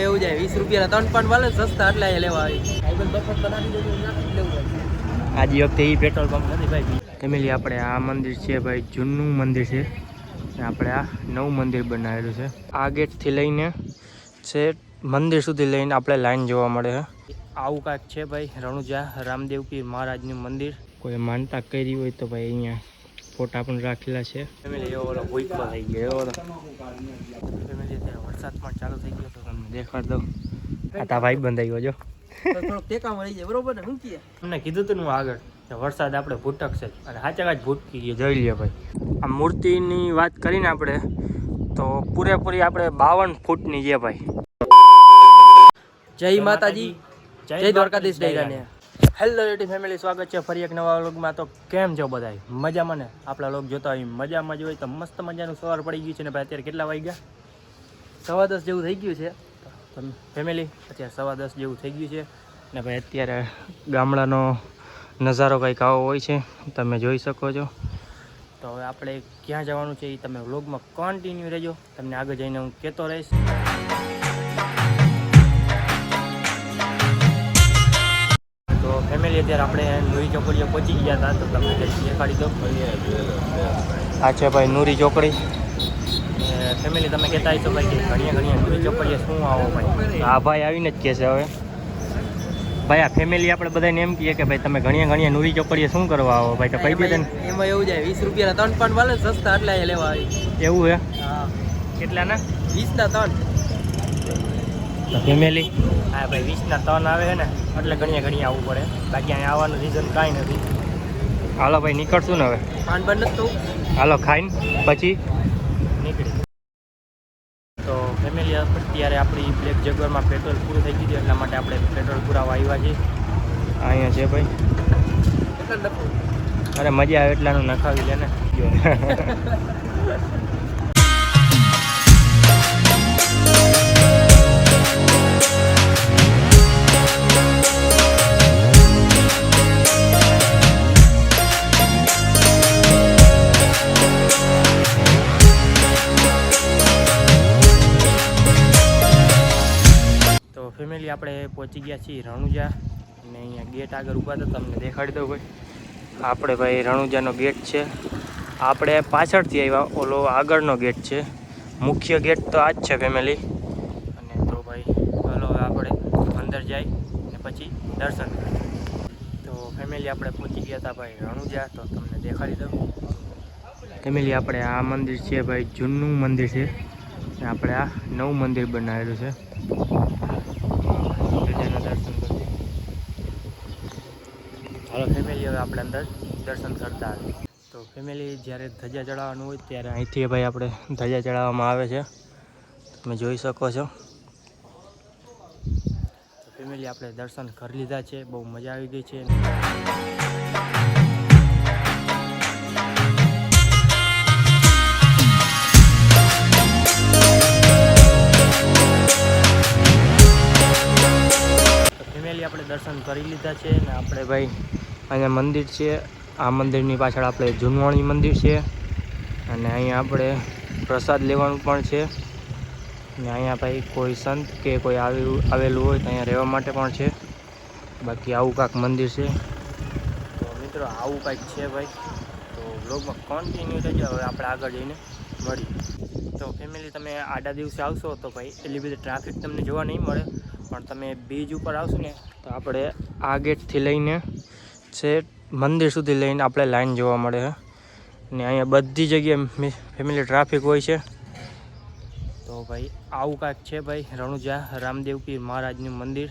એવું જાય 20 રૂપિયા 3 પણ વાલે સસ્તા એટલે લેવા આવી આજી વખતે ઈ પેટ્રોલ પંપ નથી ભાઈ ફેમિલી આપણે આ મંદિર છે ભાઈ જૂનું મંદિર છે આપણે આ નવું મંદિર બનાવેલું છે આ ગેટ થી લઈને છે મંદિર સુધી લઈને આપણે લાઈન જોવા મળે છે આવું કાંઈક છે ભાઈ રણુજા રામદેવ પીર મહારાજનું મંદિર કોઈ માનતા કરી હોય તો ભાઈ અહીંયા ફોટા પણ રાખેલા છે ફેમિલી એવો ઓલો ભૂખો થઈ ગયો ફેમિલી અત્યારે વરસાદ પણ ચાલુ થઈ ગયો તો તમને દેખાડ દઉં આ તા ભાઈ બંધાઈ ગયો જો થોડોક ટેકામાં રહી જાય બરોબર ને હું કીએ તમને કીધું તું આગળ વરસાદ આપણે ભૂટકશે અને સાચા જ ભૂટકી ગયો જોઈ લઈએ ભાઈ આ મૂર્તિની વાત કરીને આપણે તો પૂરેપૂરી આપણે 52 ફૂટની છે ભાઈ જય માતાજી જય દ્વારકાધીશ ડાયરાને હેલો યુટ્યુબ ફેમિલી સ્વાગત છે ફરી એક નવા વ્લોગમાં તો કેમ છો બધાય મજામાં ને આપણા લોક જોતા હોય મજામાં જ હોય તો મસ્ત મજાનું સવાર પડી ગયું છે ને ભાઈ અત્યારે કેટલા વાગ્યા 10:15 જેવું થઈ ગયું છે ફેમિલી અત્યારે 10:15 જેવું થઈ ગયું છે ને ભાઈ અત્યારે ગામડાનો નજારો કંઈક આવો હોય છે તમે જોઈ શકો છો તો હવે આપણે ક્યાં જવાનું છે એ તમે વ્લોગમાં કન્ટિન્યુ રહેજો તમને આગળ જઈને હું કહેતો રહીશ તો ફેમિલી અત્યારે આપણે નુરી ચોકડીએ પહોંચી ગયા હતા તો તમને દેખાડી દો આ છે ભાઈ નુરી ચોકડી ફેમિલી તમે કહેતા હશો ભાઈ કે ઘણી નુરી ચોકડીએ શું આવો ભાઈ આ ભાઈ આવીને જ કહેશે હવે ભાઈ આ ફેમિલી આપણે બધાને એમ કહીએ કે ભાઈ તમે ઘણી નુરી ચોકડીએ શું કરવા આવો ભાઈ તો કહી દે ને એમાં એવું જાય 20 રૂપિયા 3 પણ વાલે સસ્તા એટલે લેવા આવી એવું હે હા કેટલાના 20 ના 3 ફેમિલી હા ભાઈ 20 ના 3 આવે છે ને એટલે ઘણી આવવું પડે બાકી અહીંયા આવવાનું રીઝન કાંઈ નથી હાલો ભાઈ નીકળશું ને હવે પાન બંધ તો હાલો ખાઈને પછી નીકળી તો ફેમિલી અત્યારે આપણી બ્લેક જગરમાં પેટ્રોલ પૂરું થઈ ગયું એટલા માટે આપણે પેટ્રોલ પુરાવા આવ્યા છીએ અહીંયા છે ભાઈ અરે મજા આવે એટલાનું નખાવી લે ને ફેમિલી આપણે પહોંચી ગયા છીએ રણુજા અને અહીંયા ગેટ આગળ ઊભા હતા તમને દેખાડી દઉં ભાઈ આપણે ભાઈ રણુજાનો ગેટ છે આપણે પાછળથી આવ્યા ઓલો આગળનો ગેટ છે મુખ્ય ગેટ તો આ જ છે ફેમિલી અને તો ભાઈ ચાલો હવે આપણે અંદર જઈ અને પછી દર્શન તો ફેમિલી આપણે પહોંચી ગયા હતા ભાઈ રણુજા તો તમને દેખાડી દઉં ફેમિલી આપણે આ મંદિર છે ભાઈ જૂનું મંદિર છે આપણે આ નવું મંદિર બનાવેલું છે હાલો ફેમિલી હવે આપણે અંદર દર્શન કરતા આવે તો ફેમિલી જ્યારે ધજા ચડાવવાનું હોય ત્યારે અહીંથી ભાઈ આપણે ધજા ચડાવવામાં આવે છે તમે જોઈ શકો છો તો ફેમિલી આપણે દર્શન કરી લીધા છે બહુ મજા આવી ગઈ છે આપણે દર્શન કરી લીધા છે ને આપણે ભાઈ અહીંયા મંદિર છે આ મંદિરની પાછળ આપણે જૂનવાણી મંદિર છે અને અહીંયા આપણે પ્રસાદ લેવાનું પણ છે અને અહીંયા ભાઈ કોઈ સંત કે કોઈ આવેલું હોય તો અહીંયા રહેવા માટે પણ છે બાકી આવું કાંઈક મંદિર છે તો મિત્રો આવું કાંઈક છે ભાઈ તો બ્લોગમાં કન્ટિન્યુ રહેજો હવે આપણે આગળ જઈને મળીએ તો ફેમિલી તમે આડા દિવસે આવશો તો ભાઈ એટલી બધી ટ્રાફિક તમને જોવા નહીં મળે પણ તમે બીચ ઉપર આવશો ને તો આપણે આ ગેટથી લઈને છે મંદિર સુધી લઈને આપણે લાઈન જોવા મળે છે ને અહીંયા બધી જગ્યાએ ફેમિલી ટ્રાફિક હોય છે તો ભાઈ આવું કાંઈક છે ભાઈ રણુજા રામદેવ પીર મહારાજનું મંદિર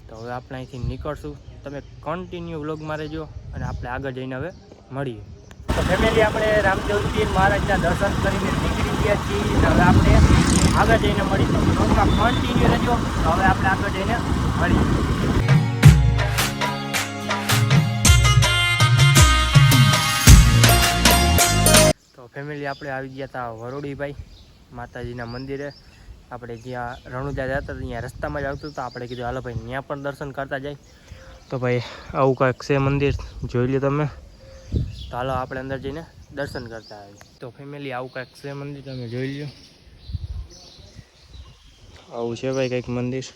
તો હવે આપણે અહીંથી નીકળશું તમે કન્ટિન્યુ વ્લોગમાં રહેજો અને આપણે આગળ જઈને હવે મળીએ તો ફેમિલી આપણે રામદેવ પીર મહારાજના દર્શન કરીને નીકળી ગયા છીએ હવે આપણે આગળ જઈને મળીશું વ્લોગમાં કન્ટિન્યુ રહેજો તો હવે આપણે આગળ જઈને મળીએ તો ફેમિલી આપણે આવી ગયા હતા વરોડીભાઈ માતાજીના મંદિરે આપણે જ્યાં રણુજા જતા ત્યાં રસ્તામાં જ આવતું તો આપણે કીધું હાલો ભાઈ ત્યાં પણ દર્શન કરતા જાય તો ભાઈ આવું કાંઈક છે મંદિર જોઈ લો તમે તો હાલો આપણે અંદર જઈને દર્શન કરતા આવીએ તો ફેમિલી આવું કાંઈક છે મંદિર તમે જોઈ લો આવું છે ભાઈ કંઈક મંદિર.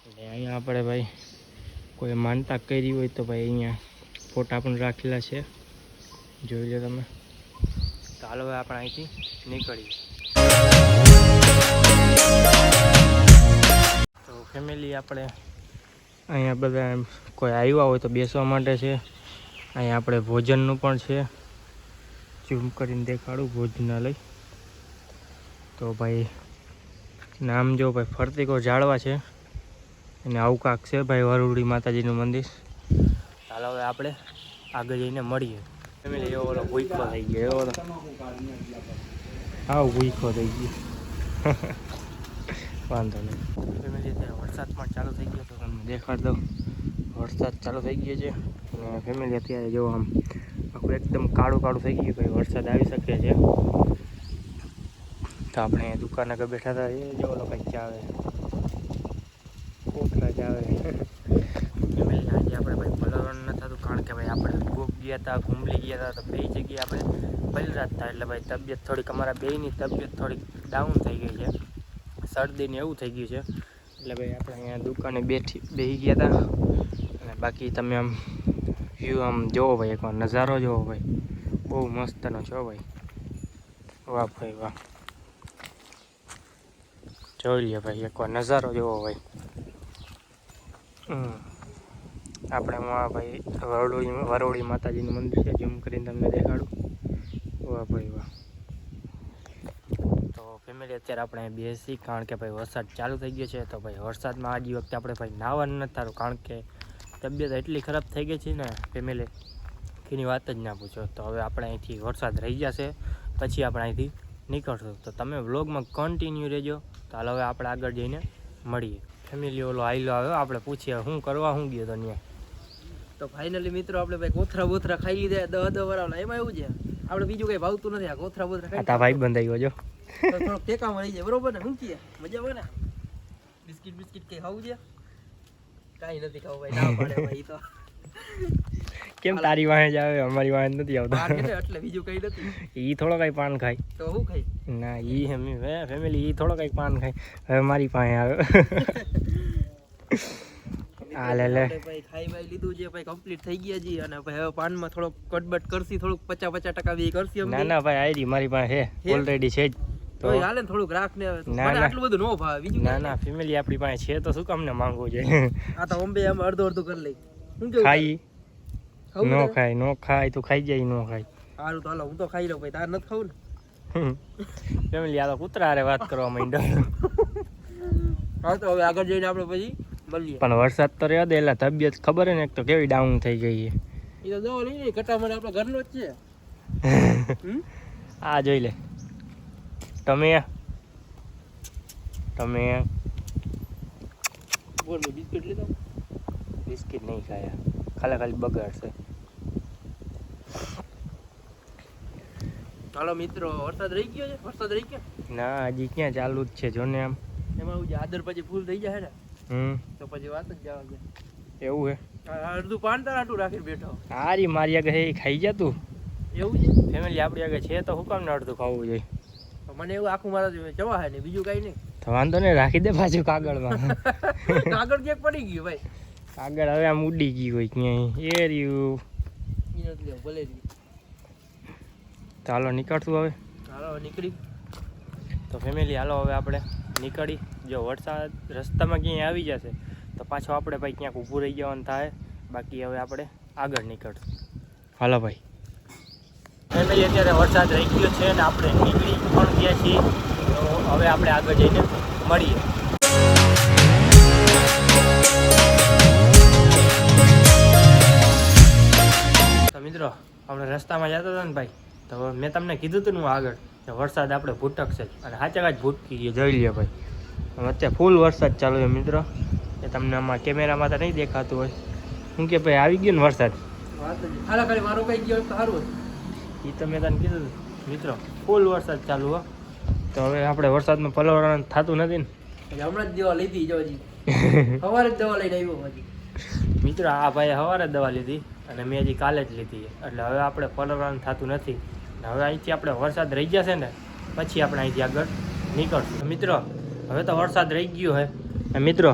અને અહીંયા આપણે ભાઈ કોઈ માનતા કરી હોય તો ભાઈ અહીંયા ફોટા પણ રાખેલા છે, જોઈ લો તમે. ચાલો હવે આપણે અહીંથી નીકળીએ. તો ફેમિલી આપણે અહીંયા બધા કોઈ આવ્યા હોય તો બેસવા માટે છે. અહીંયા આપણે ભોજનનું પણ છે, ઝૂમ કરીને દેખાડું ભોજનાલય. તો ભાઈ નામ જો ભાઈ ફરતી કોઈ ઝાડવા છે અને આવું કાંક છે ભાઈ વરુડી માતાજીનું મંદિર. ચાલો હવે આપણે આગળ જઈને મળીએ. ફેમિલી એવો ઓલો ભૂખો થઈ ગયો, એવો આવો ભૂખો થઈ ગયો. વાંધો નહીં. ફેમિલી અત્યારે વરસાદ પણ ચાલુ થઈ ગયો, તો તમને દેખાડ દઉં. વરસાદ ચાલુ થઈ ગયો છે અને ફેમિલી અત્યારે જો આમ આખું એકદમ કાળું કાળું થઈ ગયું, ભાઈ વરસાદ આવી શકે છે. તો આપણે દુકાન આગળ બેઠા હતા, એ જો ઓલો કંઈક આવે, કોકના જ આવે. ફેમિલી આજે આપણે ભાઈ પલવરણ ન થતું, કારણ કે ભાઈ આપણે ગોપ ગયા હતા, ઘૂમલી ગયા હતા, તો બે જગ્યાએ આપણે પલરાત થાય એટલે ભાઈ તબિયત થોડીક અમારા બેયની તબિયત થોડીક ડાઉન થઈ ગઈ છે, શરદીને એવું થઈ ગયું છે. એટલે ભાઈ આપણે અહીંયા દુકાને બેસી ગયા હતા. અને બાકી તમે આમ વ્યૂ આમ જોવો ભાઈ, એકવાર નજારો જોવો ભાઈ, બહુ મસ્તનો છો ભાઈ. વાહ ભાઈ વાહ, જોઈ લે ભાઈ, એકવાર નજારો જોવો ભાઈ. આપણે ભાઈ વરોડી માતાજીનું મંદિર છે, ઝૂમ કરીને તમને દેખાડું. વાહ ભાઈ વાહ. તો ફેમિલી અત્યારે આપણે બેસી, કારણ કે ભાઈ વરસાદ ચાલુ થઈ ગયો છે. તો ભાઈ વરસાદમાં આજ વખતે આપણે ભાઈ નાવાનું નથી થારું, કારણ કે તબિયત એટલી ખરાબ થઈ ગઈ છે ને ફેમિલી, એની વાત જ ના પૂછો. તો હવે આપણે અહીંથી વરસાદ રહી જશે પછી આપણે અહીંથી નીકળશું. તો તમે વ્લોગમાં કન્ટિન્યુ રહેજો. તો હાલ હવે આપણે આગળ જઈને મળીએ. ફેમિલી ઓલો આઈલો આવ્યો, આપણે પૂછીએ શું કરવા શું ગયો તો ત્યાં. તો ફાઇનલી મિત્રો આપણે ભાઈ કોથરા બોથરા ખાઈ લીધા 10 વરાવલા. એમાં એવું છે આપણે બીજું કઈ ભાવતું નથી, આ કોથરા બોથરા ખાઈ ભાઈ બંધાઈ ગયો થોડોક ટેકામાં રહી જાય, બરોબર ને? શું કીએ મજા આવે ને? બિસ્કિટ બિસ્કિટ કઈ ખાવું છે? કાંઈ નથી ખાવું ભાઈ, ના પાડે ભાઈ. તો કેમ તારી વાહે જ આવે, અમારી વાહે નથી આવતા એટલે બીજું કઈ નથી. ઈ થોડો કઈ પાન ખાય તો શું ખાઈ? ના ઈ ફેમિલી ઈ થોડો કઈ પાન ખાય. હવે મારી પાસે આવે. આ લે લે ભાઈ ખાઈ ભાઈ લીધું છે ભાઈ, કમ્પ્લીટ થઈ ગયા જી. અને ભાઈ હવે પાનમાં થોડોક કટબટ કરસી, થોડુંક 50% બી કરસી. ના ના ભાઈ આયરી મારી પાસે છે, ઓલરેડી છે જ. તો હાલે ને થોડુંક રાખ ને, મને આટલું બધું નો ભાવે. બીજું ના ના ફેમિલી આપણી પાસે છે તો શું કામ ને માંગવું છે. આ તો અંબે આમ અડધો અડધો કરી લઈ. શું કેવું? ખાઈ નો ખાય, નો ખાય તું ખાઈ જાય, નો ખાય. હારું તો હાલો, હું તો ખાઈ લઉં ભાઈ, તાર નથી ખાવું ને. ફેમિલી આ તો કૂતરા હારે વાત કરવા માંડ્યો. હા તો હવે આગળ જઈને આપણે પછી મળીએ. પણ વરસાદ તો રહેવા દે, એટલે તબિયત ખબર ને એક તો કેવી ડાઉન થઈ ગઈ છે. એ તો દવા લઈ લે, કટામણ આપણા ઘરનો જ છે. આ જોઈ લે તમે બોલ બિસ્કિટ લીધો? બિસ્કિટ નહીં ખાયા, ખાલી બગાડશે. હાલો મિત્રો, વરસાદ રહી ગયો છે? વરસાદ રહી ગયો? ના હજી ક્યાં ચાલુ જ છે, જો ને આમ. એમાં એવું છે આદર પછી ફૂલ થઈ જાય ને, તો પછી વાત જ જવા દે. એવું હે? અડધું પાન તાર આટું રાખીને બેઠો. હારી મારી આગળ હે ખાઈ જા તું. એવું છે ફેમિલી આપણી આગળ છે તો હું કામ ને અડધું ખાવું જોઈએ? મને એવું આખું મારા જવા હે ને, બીજું કઈ નહીં. તો વાંધો નહીં, રાખી દે પાછું કાગળમાં. કાગળ ક્યાંક પડી ગયું ભાઈ? કાગળ હવે આમ ઉડી ગયું હોય ક્યાંય, એ રહ્યું. ભલે રહ્યું. ચાલો નીકળશું હવે. હાલો નીકળી. તો ફેમિલી હાલો હવે આપણે નીકળી. જો વરસાદ રસ્તામાં ક્યાંય આવી જશે તો પાછો આપણે ભાઈ ક્યાંક ઊભું રહી જવાનું થાય. બાકી હવે આપણે આગળ નીકળશું. હાલો ભાઈ. ફેમિલી અત્યારે વરસાદ રહી ગયો છે ને આપણે નીકળી પણ ગયા છીએ. તો હવે આપણે આગળ જઈને મળીએ. તો મિત્રો આપણે રસ્તામાં જતા હતા ને ભાઈ, તો મેં તમને કીધું હતું ને આગળ કે વરસાદ આપણે ભૂટકશે જ, અને સાચા જ ભૂટકી ગયો. જોઈ લે ભાઈ, અત્યારે ફૂલ વરસાદ ચાલુ છે મિત્રો. એ તમને આમાં કેમેરામાં તો નહીં દેખાતું હોય. શું કે ભાઈ આવી ગયો ને વરસાદ? મારો કઈ ગયો સારું. એ તો મેં તને કીધું મિત્રો, ફૂલ વરસાદ ચાલુ હો. તો હવે આપણે વરસાદમાં પલવરણ થતું નથી ને. હમણાં જ દવા લીધી જો હજી. સવારે જ દવા લઈને આવ્યો હજી. મિત્રો આ ભાઈએ સવારે જ દવા લીધી અને મેં હજી કાલે જ લીધી. એટલે હવે આપણે પલવરણ થતું નથી. હવે અહીંથી આપણે વરસાદ રહી જશે ને પછી આપણે અહીંથી આગળ નીકળશું. મિત્રો હવે તો વરસાદ રહી ગયો હે. મિત્રો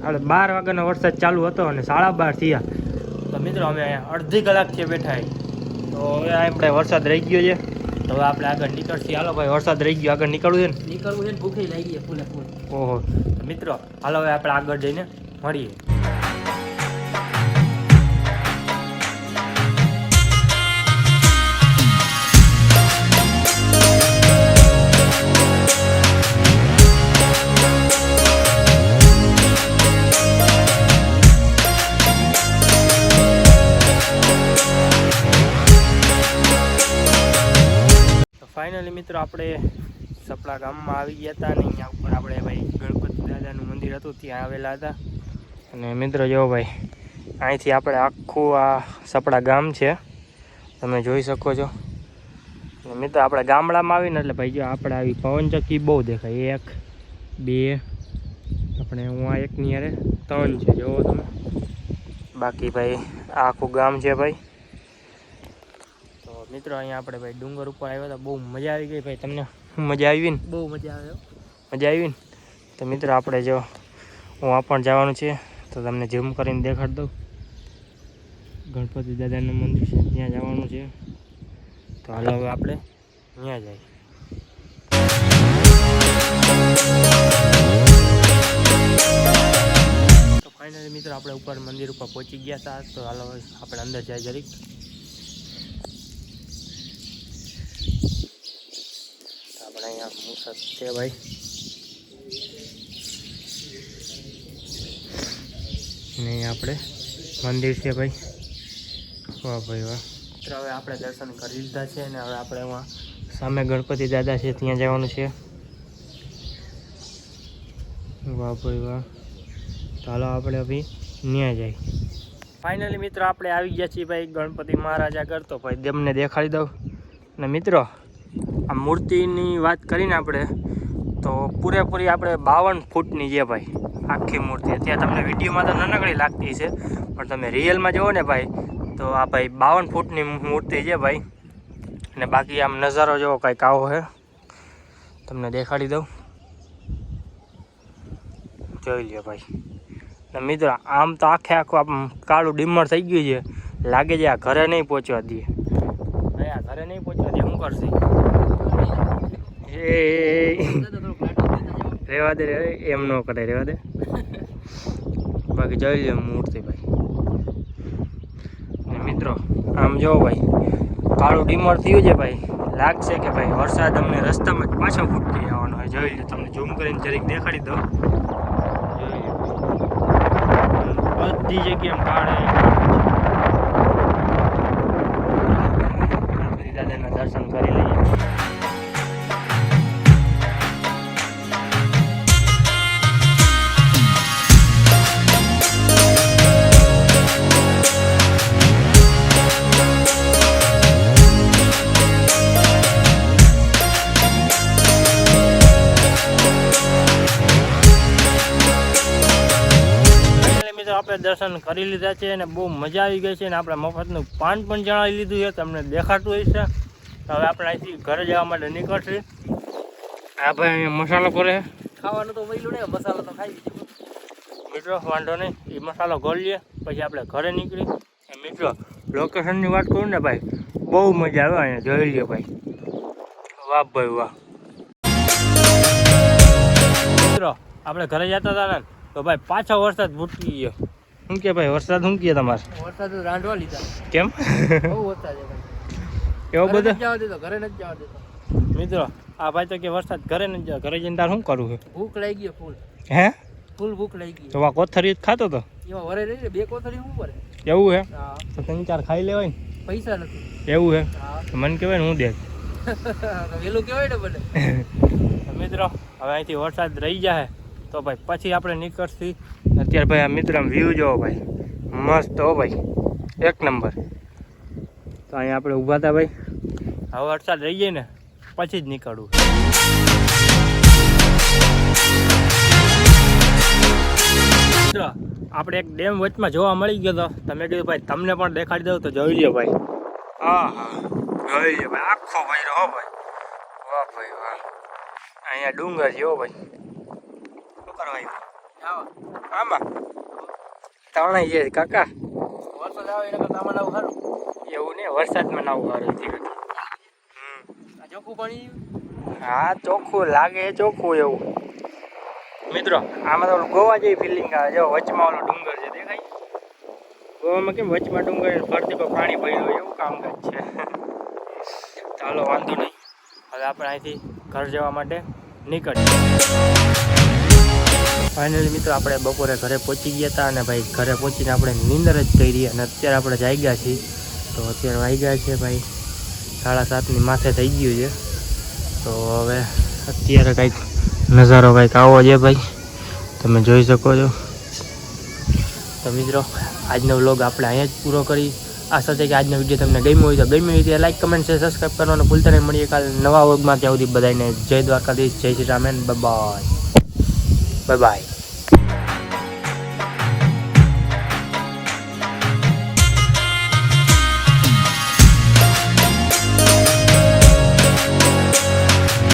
આપણે 12 વાગ્યાનો વરસાદ ચાલુ હતો અને 12:30 થયા. તો મિત્રો અમે અડધી કલાકથી બેઠા હી. તો હવે આપણે વરસાદ રહી ગયો છે. તો હવે આપણે આગળ નીકળશું. હાલો ભાઈ, વરસાદ રહી ગયો, આગળ નીકળવું છે ને? નીકળવું છે ને, ભૂખે લાગી ગઈ ફૂલે ફૂલ. ઓહો. તો મિત્રો હાલો હવે આપણે આગળ જઈને મળીએ. ફાઇનલી મિત્રો આપણે સપડા ગામમાં આવી ગયા હતા અને અહીંયા ઉપર આપણે ભાઈ ગણપતિ દાદાનું મંદિર હતું ત્યાં આવેલા હતા. અને મિત્રો જો ભાઈ, અહીંથી આપણે આખું આ સપડા ગામ છે, તમે જોઈ શકો છો. અને મિત્રો આપણે ગામડામાં આવીને એટલે ભાઈ જો આપણે આવી પવનચક્કી બહુ દેખાય. 1 2 આપણે હું આ એકની યારે 3 છે, જોવો તમે. બાકી ભાઈ આ આખું ગામ છે ભાઈ. મિત્રો અહીંયા આપણે ભાઈ ડુંગર ઉપર આવ્યા હતા, બહુ મજા આવી ગઈ ભાઈ. તમને મજા આવી ને? બહુ મજા આવે. મજા આવી ને? તો મિત્રો આપણે જો હું આ પણ જવાનું છે, તો તમને ઝૂમ કરીને દેખાડી દઉં. ગણપતિ દાદાનું મંદિર છે, ત્યાં જવાનું છે. તો હાલો હવે આપણે ત્યાં જઈએ. તો ફાઇનલી મિત્રો આપણે ઉપર મંદિર ઉપર પહોંચી ગયા હતા. તો હાલો આપણે અંદર જાય જરીક. અહીંયા મુસત છે ભાઈ. ને આપણે મંદિર છે ભાઈ. વાહ ભાઈ વાહ. તો હવે આપણે દર્શન કરી લીધા છે ને હવે આપણે એમાં સામે ગણપતિ દાદા છે, ત્યાં જવાનું છે. વાહ ભાઈ વાહ. ચાલો આપણે હવે ત્યાં જાય. ફાઇનલી મિત્રો આપણે આવી ગયા છીએ ભાઈ ગણપતિ મહારાજ આગળ. તો ભાઈ તમને દેખાડી દઉં. ને મિત્રો આ મૂર્તિની વાત કરીને આપણે તો પૂરેપૂરી આપણે 52 ફૂટની છે ભાઈ આખી મૂર્તિ. અત્યારે તમને વિડીયોમાં તો નાનકડી લાગતી છે, પણ તમે રિયલમાં જુઓ ને ભાઈ તો આ ભાઈ 52 ફૂટની મૂર્તિ છે ભાઈ. અને બાકી આમ નજારો જેવો કંઈક આવો છે, તમને દેખાડી દઉં, જોઈ લ્યો ભાઈ. ને મિત્રો આમ તો આખે આખું આમ કાળું ડીમર થઈ ગયું છે, લાગે છે આ ઘરે નહીં પહોંચવા દે. ભાઈ આ ઘરે નહીં પહોંચવા દે, શું કરશે? રેવા દે, એમ ન કરે, રેવા દે. બાકી જોઈ લે મૂર્તિ ભાઈ. ને મિત્રો આમ જો ભાઈ કાળું ડીમર થયું છે ભાઈ, લાગશે કે ભાઈ વરસાદ અમને રસ્તામાં જ પાછો ફૂટી આવવાનો હોય. જોઈ લે, તમને ઝૂમ કરીને જરીક દેખાડી દો. જોઈ લે બધી જગ્યાએ કાળા દાદાના દર્શન કરી લઈએ. આપણે દર્શન કરી લીધા છે અને બહુ મજા આવી ગઈ છે. અને આપણે મફતનું પાન પણ જણાવી લીધું છે, તમને દેખાતું હોય છે. તો હવે આપણે અહીંથી ઘરે જવા માટે નીકળશે. આ ભાઈ અહીંયા મસાલો કરે, ખાવાનું તો વહેલું ને, મસાલો તો ખાઈ દીધો મિત્રો, વાંધો નહીં. એ મસાલો કરી લઈએ પછી આપણે ઘરે નીકળી. મિત્રો લોકેશનની વાત કરું ને ભાઈ, બહુ મજા આવે અહીંયા, જોઈ લ્યો ભાઈ. વાહ ભાઈ વાહ. મિત્રો આપણે ઘરે જતા હતા ને તો ભાઈ પાછો વરસાદ ફૂટી ગયો. શું કે ભાઈ વરસાદ શું કહે તમારે? વરસાદ રાંધવા લીધા. કેમ? બહુ વરસાદ છે ભાઈ. એવો બધો જવા દેતો, ઘરે નથી જવા દેતો. મિત્રો આ ભાઈ તો કે વરસાદ ઘરે નથી જવા, ઘરે જઈને તાર શું કરવું છે? ભૂખ લાગી ગઈ ફૂલ. હે? ફૂલ ભૂખ લાગી ગઈ. તો આ કોથળી જ ખાતો તો? એમાં વરે રહી ને 2 કોથળી શું કરે? એવું હે? હા. તો 3-4 ખાઈ લેવાય ને? પૈસા નથી. એવું હે? હા. તો મને કહેવાય ને હું દે. વેલું કહેવાય ને બને. મિત્રો હવે અહીંથી વરસાદ રહી જાય તો ભાઈ પછી આપણે નીકળશી. અત્યારે ભાઈ આ મિત્રો વ્યૂ જોવો ભાઈ, મસ્ત હો ભાઈ, 1 નંબર. તો અહીંયા આપણે ઊભા હતા ભાઈ. હવે વરસાદ રહી જાય ને પછી જ નીકળવું. મિત્રો આપણે એક ડેમ વચમાં જોવા મળી ગયો હતો, તમે કીધું ભાઈ તમને પણ દેખાડી દઉં, તો જોઈ લ્યો ભાઈ. હા હા જોઈ લ્યો ભાઈ, આખો ભાઈ હો ભાઈ. વાહ ભાઈ વાહ. અહીંયા ડુંગર છે હો ભાઈ. શું કરવા આવ્યું આમાં તણાઈ છે કાકા. વરસાદ આવે એટલે આમાં નાવું સારું. એવું ને વરસાદમાં નાવું સારું છે. આ ચોખ્ખું પાણી હા ચોખ્ખું લાગે ચોખ્ખું એવું. મિત્રો આમાં તો ઓલું ગોવા જેવી ફિલિંગ આવે. જો વચમાં ઓલો ડુંગર છે દેખાય. ગોવામાં કેમ વચમાં ડુંગર ફરતી પર પાણી ભર્યું એવું કામકાજ છે. ચાલો વાંધો નહીં, હવે આપણે અહીંથી ઘર જવા માટે નીકળીએ. ફાઇનલી મિત્રો આપણે બપોરે ઘરે પહોંચી ગયા હતા અને ભાઈ ઘરે પહોંચીને આપણે નીંદર જ કરી અને અત્યારે આપણે જાગ્યા છીએ. તો અત્યારે વાગ્યા છે ભાઈ 7:30 માથે થઈ ગયું છે. તો હવે અત્યારે કંઈક નજારો કંઈક આવો છે ભાઈ, તમે જોઈ શકો છો. તો મિત્રો આજનો વ્લોગ આપણે અહીંયા જ પૂરો કરી. આશા છે કે આજનો વિડીયો તમને ગમ્યો હોય તો ગમ્યો હોય તો લાઈક કમેન્ટ શેર સબસ્ક્રાઈબ કરવાનું ભૂલતા નહીં. મળીએ કાલે નવા વ્લોગમાં. ત્યાં સુધી બધાને જય દ્વારકાધીશ, જય શ્રી રામ, બાય બાય.